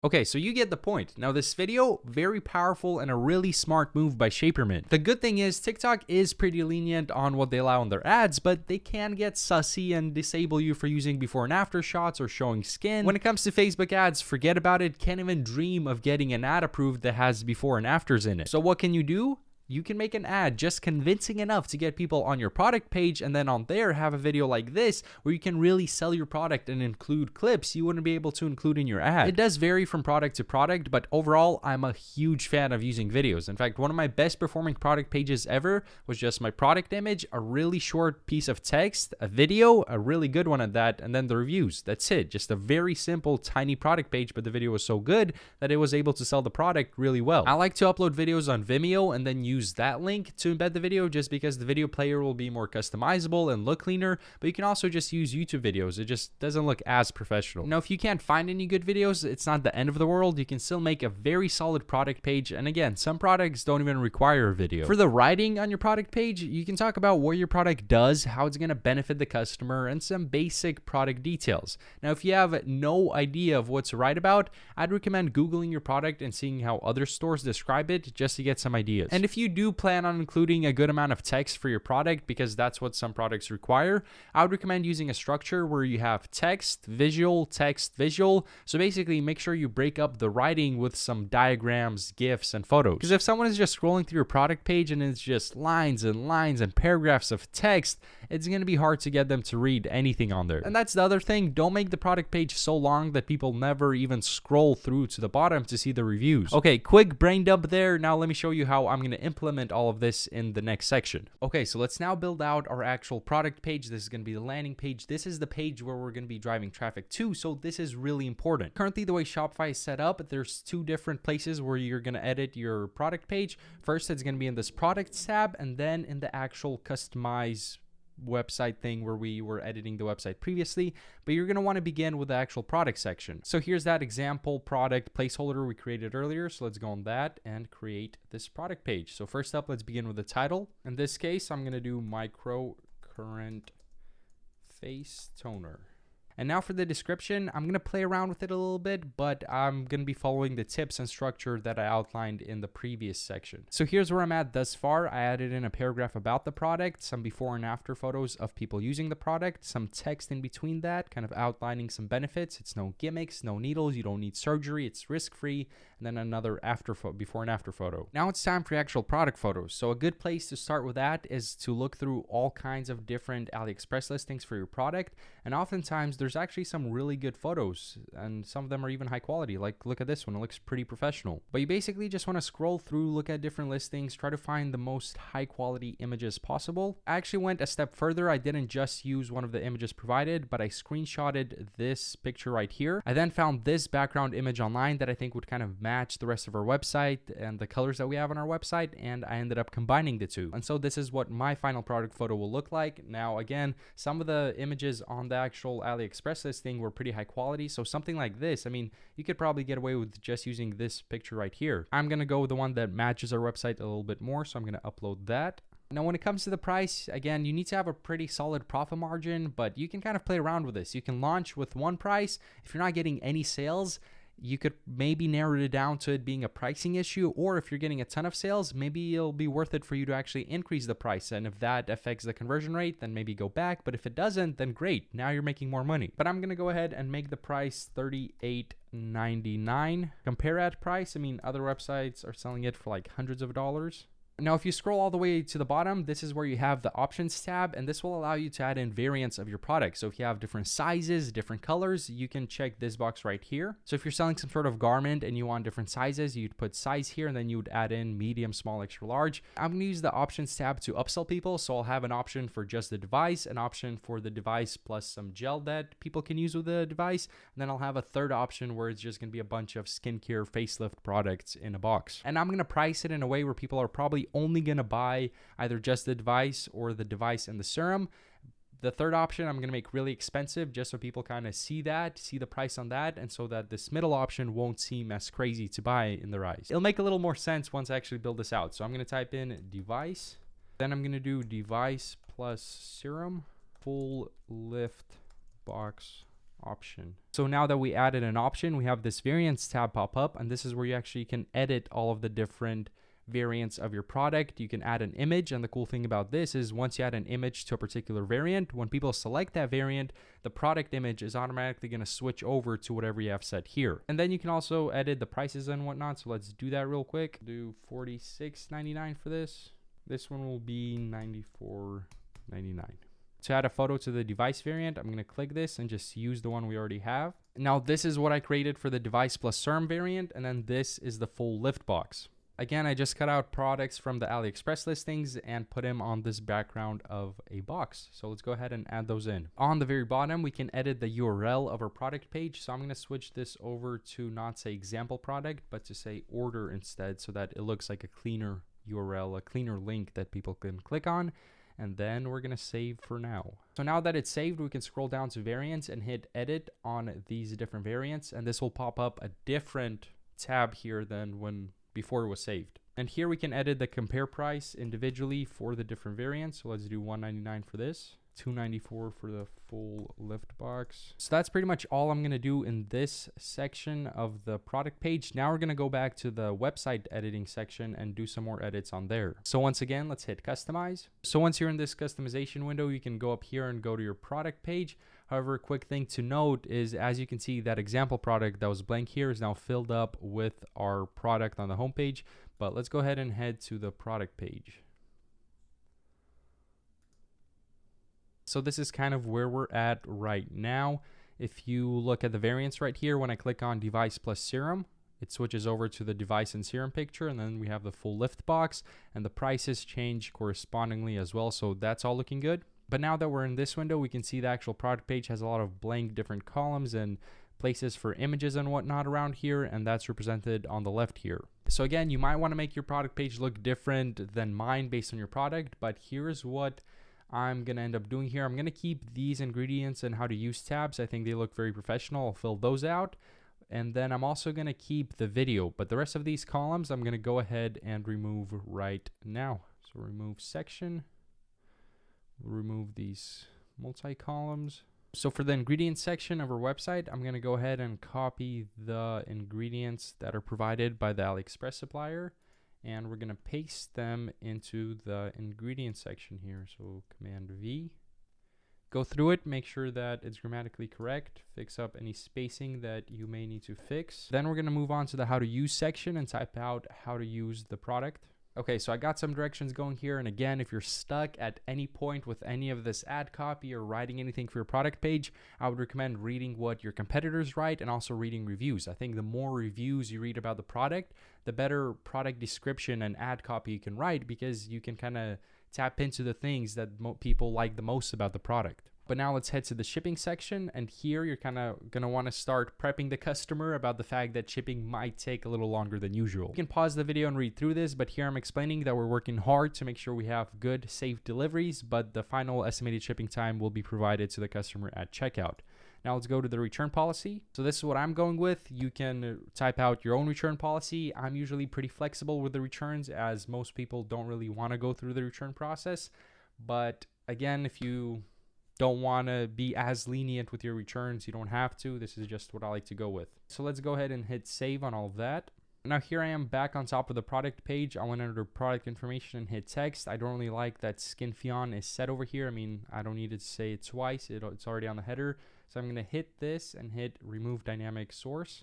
Okay, so you get the point. Now this video, very powerful and a really smart move by Shapermint. The good thing is TikTok is pretty lenient on what they allow in their ads, but they can get sussy and disable you for using before and after shots or showing skin. When it comes to Facebook ads, forget about it. Can't even dream of getting an ad approved that has before and afters in it. So what can you do? You can make an ad just convincing enough to get people on your product page, and then on there have a video like this where you can really sell your product and include clips you wouldn't be able to include in your ad. It does vary from product to product, but overall, I'm a huge fan of using videos. In fact, one of my best performing product pages ever was just my product image, a really short piece of text, a video, a really good one at that, and then the reviews. That's it. Just a very simple, tiny product page, but the video was so good that it was able to sell the product really well. I like to upload videos on Vimeo and then use that link to embed the video, just because the video player will be more customizable and look cleaner, but you can also just use YouTube videos. It just doesn't look as professional. Now, if you can't find any good videos, it's not the end of the world. You can still make a very solid product page, and again, some products don't even require a video. For the writing on your product page, you can talk about what your product does, how it's going to benefit the customer, and some basic product details. Now, if you have no idea of what to write about, I'd recommend Googling your product and seeing how other stores describe it just to get some ideas. And if you do plan on including a good amount of text for your product, because that's what some products require, I would recommend using a structure where you have text, visual. So basically make sure you break up the writing with some diagrams, GIFs, and photos. Because if someone is just scrolling through your product page and it's just lines and lines and paragraphs of text, it's going to be hard to get them to read anything on there. And that's the other thing. Don't make the product page so long that people never even scroll through to the bottom to see the reviews. Okay, quick brain dump there. Now let me show you how I'm going to implement all of this in the next section. Okay, so let's now build out our actual product page. This is going to be the landing page. This is the page where we're going to be driving traffic to, so this is really important. Currently, the way Shopify is set up, there's two different places where you're going to edit your product page. First, it's going to be in this products tab, and then in the actual customize website thing where we were editing the website previously, but you're going to want to begin with the actual product section. So here's that example product placeholder we created earlier. So let's go on that and create this product page. So first up, let's begin with the title. In this case, I'm going to do micro current face toner. And now for the description, I'm going to play around with it a little bit, but I'm going to be following the tips and structure that I outlined in the previous section. So here's where I'm at thus far. I added in a paragraph about the product, some before and after photos of people using the product, some text in between that, kind of outlining some benefits. It's no gimmicks, no needles, you don't need surgery, it's risk-free, and then another before and after photo. Now it's time for actual product photos. So a good place to start with that is to look through all kinds of different AliExpress listings for your product, and oftentimes there's actually some really good photos, and some of them are even high quality. Like, look at this one, it looks pretty professional. But you basically just want to scroll through, look at different listings, try to find the most high quality images possible. I actually went a step further. I didn't just use one of the images provided, but I screenshotted this picture right here. I then found this background image online that I think would kind of match the rest of our website and the colors that we have on our website, and I ended up combining the two. And so this is what my final product photo will look like. Now again, some of the images on the actual AliExpress listing were pretty high quality, so something like this, I mean, you could probably get away with just using this picture right here. I'm gonna go with the one that matches our website a little bit more, so I'm gonna upload that. Now, when it comes to the price, again, you need to have a pretty solid profit margin, but you can kind of play around with this. You can launch with one price. If you're not getting any sales, you could maybe narrow it down to it being a pricing issue, or if you're getting a ton of sales, maybe it'll be worth it for you to actually increase the price. And if that affects the conversion rate, then maybe go back. But if it doesn't, then great. Now you're making more money. But I'm going to go ahead and make the price $38.99. Compare at price. I mean, other websites are selling it for like hundreds of dollars. Now, if you scroll all the way to the bottom, this is where you have the options tab, and this will allow you to add in variants of your product. So if you have different sizes, different colors, you can check this box right here. So if you're selling some sort of garment and you want different sizes, you'd put size here, and then you would add in medium, small, extra large. I'm going to use the options tab to upsell people. So I'll have an option for just the device, an option for the device plus some gel that people can use with the device. And then I'll have a third option where it's just going to be a bunch of skincare facelift products in a box. And I'm going to price it in a way where people are probably only going to buy either just the device or the device and the serum. The third option I'm going to make really expensive just so people kind of see the price on that, and so that this middle option won't seem as crazy to buy in their eyes. It'll make a little more sense once I actually build this out. So I'm going to type in device, then I'm going to do device plus serum, full lift box option. So now that we added an option, we have this variants tab pop up, and this is where you actually can edit all of the different variants of your product. You can add an image, and the cool thing about this is once you add an image to a particular variant, when people select that variant, the product image is automatically going to switch over to whatever you have set here. And then you can also edit the prices and whatnot. So let's do that real quick. Do $46.99 for this. This one will be $94.99. To add a photo to the device variant, I'm going to click this and just use the one we already have. Now this is what I created for the device plus serum variant, and then this is the full lift box. Again, I just cut out products from the AliExpress listings and put them on this background of a box. So let's go ahead and add those in. On the very bottom, we can edit the URL of our product page. So I'm going to switch this over to not say example product, but to say order instead, so that it looks like a cleaner URL, a cleaner link that people can click on. And then we're going to save for now. So now that it's saved, we can scroll down to variants and hit edit on these different variants. And this will pop up a different tab here than before it was saved. And here we can edit the compare price individually for the different variants. So let's do $199 for this, $294 for the full lift box. So that's pretty much all I'm going to do in this section of the product page. Now we're going to go back to the website editing section and do some more edits on there. So once again, let's hit customize. So once you're in this customization window, you can go up here and go to your product page. However, a quick thing to note is, as you can see, that example product that was blank here is now filled up with our product on the homepage. But let's go ahead and head to the product page. So this is kind of where we're at right now. If you look at the variants right here, when I click on device plus serum, it switches over to the device and serum picture, and then we have the full lift box, and the prices change correspondingly as well. So that's all looking good. But now that we're in this window, we can see the actual product page has a lot of blank different columns and places for images and whatnot around here, and that's represented on the left here. So again, you might want to make your product page look different than mine based on your product, but here's what I'm going to end up doing here. I'm going to keep these ingredients and how to use tabs. I think they look very professional. I'll fill those out. And then I'm also going to keep the video, but the rest of these columns, I'm going to go ahead and remove right now. So remove section, remove these multi-columns. So for the ingredients section of our website, I'm going to go ahead and copy the ingredients that are provided by the AliExpress supplier, and we're going to paste them into the ingredients section here. So Command V, go through it, make sure that it's grammatically correct, fix up any spacing that you may need to fix. Then we're going to move on to the how to use section and type out how to use the product. Okay, so I got some directions going here. And again, if you're stuck at any point with any of this ad copy or writing anything for your product page, I would recommend reading what your competitors write and also reading reviews. I think the more reviews you read about the product, the better product description and ad copy you can write, because you can kind of tap into the things that people like the most about the product. But now let's head to the shipping section, and here you're kind of going to want to start prepping the customer about the fact that shipping might take a little longer than usual. You can pause the video and read through this, but here I'm explaining that we're working hard to make sure we have good, safe deliveries, but the final estimated shipping time will be provided to the customer at checkout. Now let's go to the return policy. So this is what I'm going with. You can type out your own return policy. I'm usually pretty flexible with the returns, as most people don't really want to go through the return process. But again, if you don't want to be as lenient with your returns, you don't have to. This is just what I like to go with. So let's go ahead and hit save on all of that. Now here I am back on top of the product page. I went under product information and hit text. I don't really like that Skinfion is set over here. I mean, I don't need to say it twice. It's already on the header. So I'm going to hit this and hit remove dynamic source.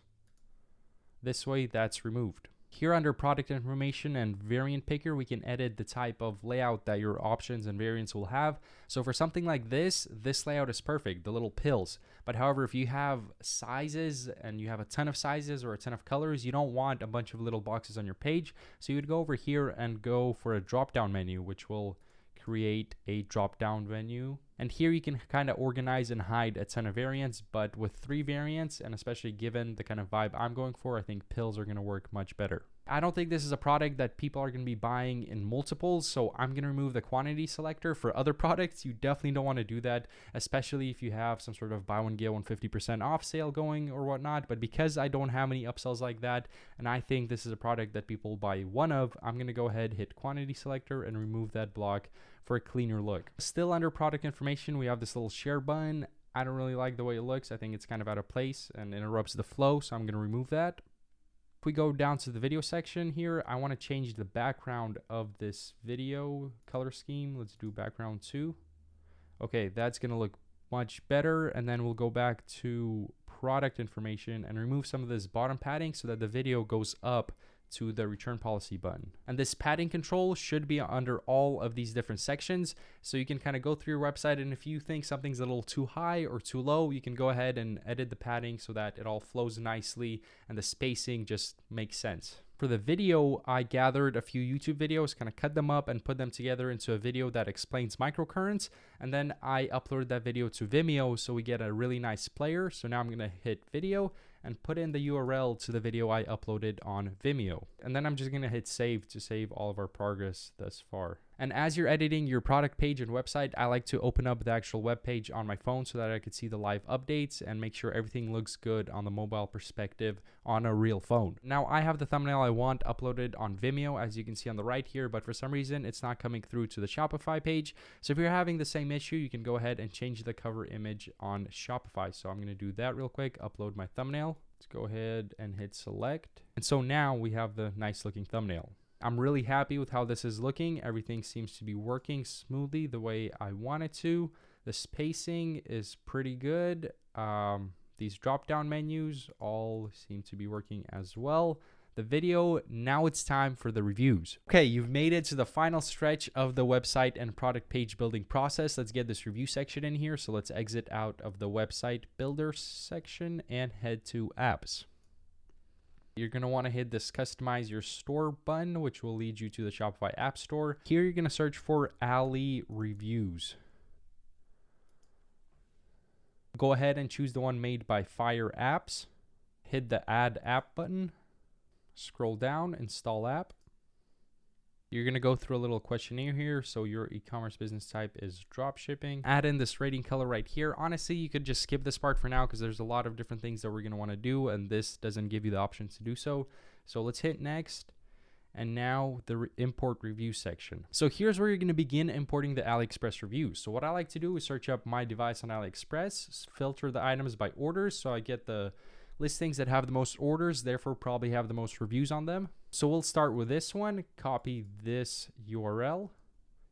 This way that's removed. Here under product information and variant picker, we can edit the type of layout that your options and variants will have. So for something like this layout is perfect, the little pills. But however, if you have sizes and you have a ton of sizes or a ton of colors, you don't want a bunch of little boxes on your page. So you would go over here and go for a drop-down menu, which will create a drop-down menu. And here you can kind of organize and hide a ton of variants, but with 3 variants, and especially given the kind of vibe I'm going for, I think pills are going to work much better. I don't think this is a product that people are going to be buying in multiples, so I'm going to remove the quantity selector. For other products, you definitely don't want to do that, especially if you have some sort of buy one get one 50% off sale going or whatnot. But because I don't have any upsells like that, and I think this is a product that people buy one of, I'm going to go ahead, hit quantity selector, and remove that block for a cleaner look. Still under product information, we have this little share button. I don't really like the way it looks. I think it's kind of out of place and interrupts the flow, so I'm going to remove that. If we go down to the video section here, I want to change the background of this video color scheme. Let's do background 2. Okay, that's going to look much better. And then we'll go back to product information and remove some of this bottom padding so that the video goes up to the return policy button. And this padding control should be under all of these different sections, so you can kind of go through your website, and if you think something's a little too high or too low, you can go ahead and edit the padding so that it all flows nicely and the spacing just makes sense. For the video, I gathered a few YouTube videos, kind of cut them up and put them together into a video that explains microcurrents, and then I uploaded that video to Vimeo, so we get a really nice player. So now I'm going to hit video and put in the URL to the video I uploaded on Vimeo. And then I'm just going to hit save to save all of our progress thus far. And as you're editing your product page and website, I like to open up the actual web page on my phone so that I could see the live updates and make sure everything looks good on the mobile perspective on a real phone. Now I have the thumbnail I want uploaded on Vimeo, as you can see on the right here, but for some reason it's not coming through to the Shopify page. So if you're having the same issue, you can go ahead and change the cover image on Shopify. So I'm going to do that real quick, upload my thumbnail. Let's go ahead and hit select. And so now we have the nice looking thumbnail. I'm really happy with how this is looking. Everything seems to be working smoothly the way I want it to. The spacing is pretty good. These drop down menus all seem to be working as well. The video, now it's time for the reviews. Okay, you've made it to the final stretch of the website and product page building process. Let's get this review section in here. So let's exit out of the website builder section and head to apps. You're going to want to hit this customize your store button, which will lead you to the Shopify App Store. Here you're going to search for Ali Reviews. Go ahead and choose the one made by Fire Apps. Hit the Add App button. Scroll down, install app. You're going to go through a little questionnaire here. So your e-commerce business type is drop shipping. Add in this rating color right here. Honestly, you could just skip this part for now because there's a lot of different things that we're going to want to do, and this doesn't give you the option to do so. So let's hit next. And now the import review section. So here's where you're going to begin importing the AliExpress reviews. So what I like to do is search up my device on AliExpress, filter the items by orders. So I get the listings that have the most orders, therefore probably have the most reviews on them. So we'll start with this one, copy this URL,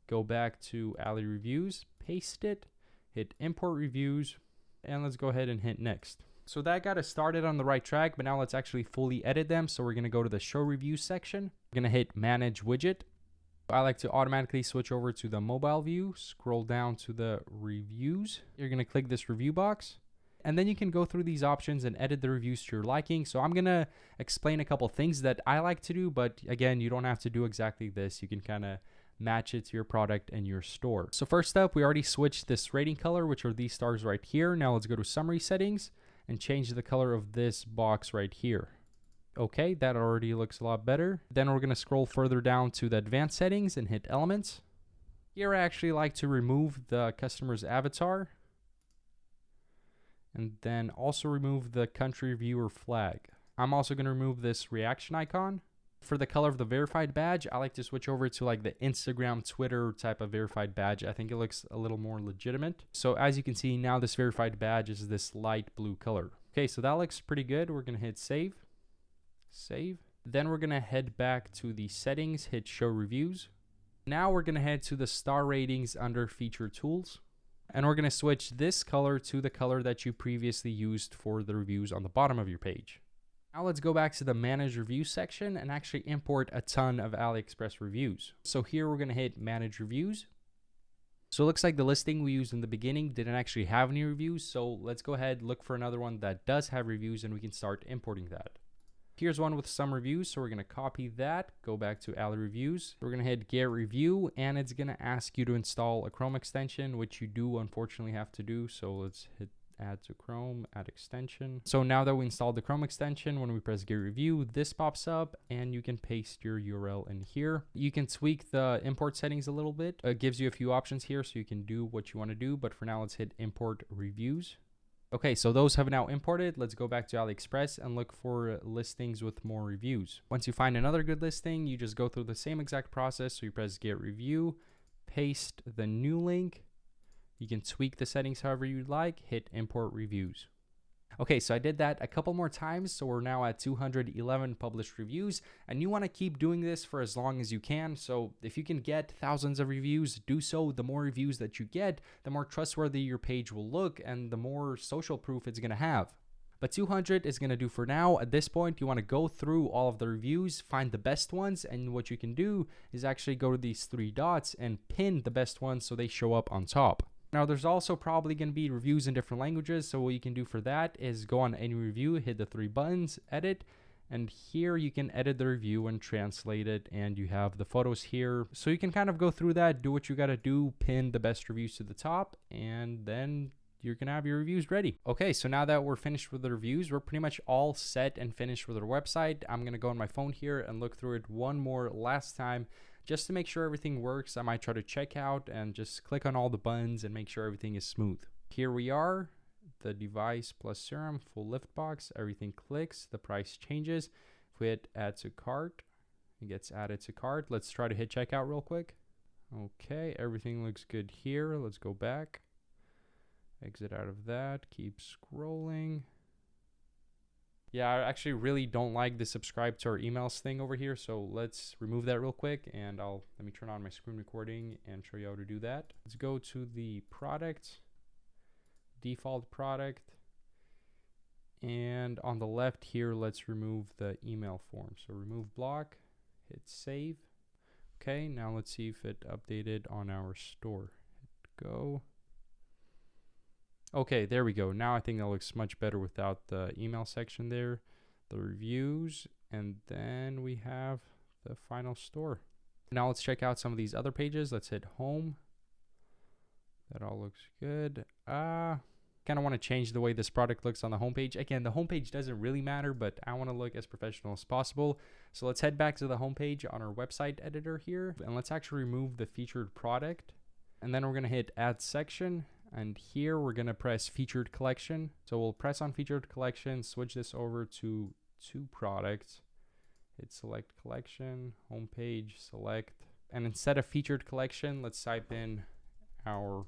go back to Ali Reviews, paste it, hit import reviews, and let's go ahead and hit next. So that got us started on the right track, but now let's actually fully edit them. So we're going to go to the show reviews section. We're going to hit manage widget. I like to automatically switch over to the mobile view, scroll down to the reviews. You're going to click this review box, and then you can go through these options and edit the reviews to your liking. So I'm going to explain a couple things that I like to do, but again, you don't have to do exactly this. You can kind of match it to your product and your store. So first up, we already switched this rating color, which are these stars right here. Now let's go to summary settings and change the color of this box right here. Okay, that already looks a lot better. Then we're going to scroll further down to the advanced settings and hit elements. Here I actually like to remove the customer's avatar, and then also remove the country viewer flag. I'm also going to remove this reaction icon. For the color of the verified badge, I like to switch over to like the Instagram, Twitter type of verified badge. I think it looks a little more legitimate. So as you can see, now this verified badge is this light blue color. Okay, so that looks pretty good. We're going to hit save. Save. Then we're going to head back to the settings, hit show reviews. Now we're going to head to the star ratings under feature tools. And we're going to switch this color to the color that you previously used for the reviews on the bottom of your page. Now let's go back to the manage reviews section and actually import a ton of AliExpress reviews. So here we're going to hit manage reviews. So it looks like the listing we used in the beginning didn't actually have any reviews. So let's go ahead, look for another one that does have reviews, and we can start importing that. Here's one with some reviews. So we're going to copy that, go back to Ali Reviews. We're going to hit get review, and it's going to ask you to install a Chrome extension, which you do unfortunately have to do. So let's hit add to Chrome, add extension. So now that we installed the Chrome extension, when we press get review, this pops up and you can paste your URL in here. You can tweak the import settings a little bit. It gives you a few options here so you can do what you want to do, but for now let's hit import reviews. Okay, so those have now imported. Let's go back to AliExpress and look for listings with more reviews. Once you find another good listing, you just go through the same exact process. So you press get review, paste the new link. You can tweak the settings however you'd like, hit import reviews. Okay, so I did that a couple more times, so we're now at 211 published reviews, and you want to keep doing this for as long as you can. So if you can get thousands of reviews, do so. The more reviews that you get, the more trustworthy your page will look, and the more social proof it's going to have. But 200 is going to do for now. At this point, you want to go through all of the reviews, find the best ones, and what you can do is actually go to these three dots and pin the best ones so they show up on top. Now, there's also probably going to be reviews in different languages, so what you can do for that is go on any review, hit the three buttons, edit, and here you can edit the review and translate it, and you have the photos here. So you can kind of go through that, do what you got to do, pin the best reviews to the top, and then you're going to have your reviews ready. Okay, so now that we're finished with the reviews, we're pretty much all set and finished with our website. I'm going to go on my phone here and look through it one more last time, just to make sure everything works. I might try to check out and just click on all the buttons and make sure everything is smooth. Here we are, the device plus serum, full lift box, everything clicks, the price changes. If we hit add to cart, it gets added to cart. Let's try to hit checkout real quick. Okay, everything looks good here. Let's go back, exit out of that, keep scrolling. Yeah, I actually really don't like the subscribe to our emails thing over here. So let's remove that real quick, and let me turn on my screen recording and show you how to do that. Let's go to the product, default product, and on the left here, let's remove the email form. So remove block, hit save. Okay, now let's see if it updated on our store. Hit go. Okay, there we go. Now I think that looks much better without the email section there, the reviews, and then we have the final store. Now let's check out some of these other pages. Let's hit home. That all looks good. Kind of want to change the way this product looks on the homepage. Again, the homepage doesn't really matter, but I want to look as professional as possible. So let's head back to the homepage on our website editor here, and let's actually remove the featured product. And then we're going to hit add section, and here we're going to press featured collection. So we'll press on featured collection, switch this over to 2 products, hit select collection, homepage, select, and instead of featured collection, let's type in our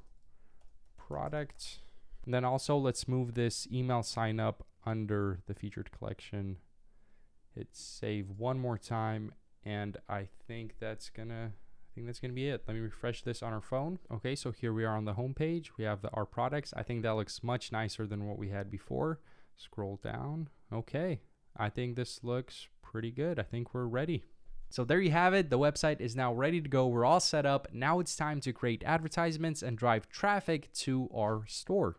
product. And then also let's move this email sign up under the featured collection. Hit save one more time, and I think that's gonna be it. Let me refresh this on our phone. Okay, so here we are on the home page. We have our products. I think that looks much nicer than what we had before. Scroll down. Okay, I think this looks pretty good. I think we're ready. So there you have it. The website is now ready to go. We're all set up. Now it's time to create advertisements and drive traffic to our store.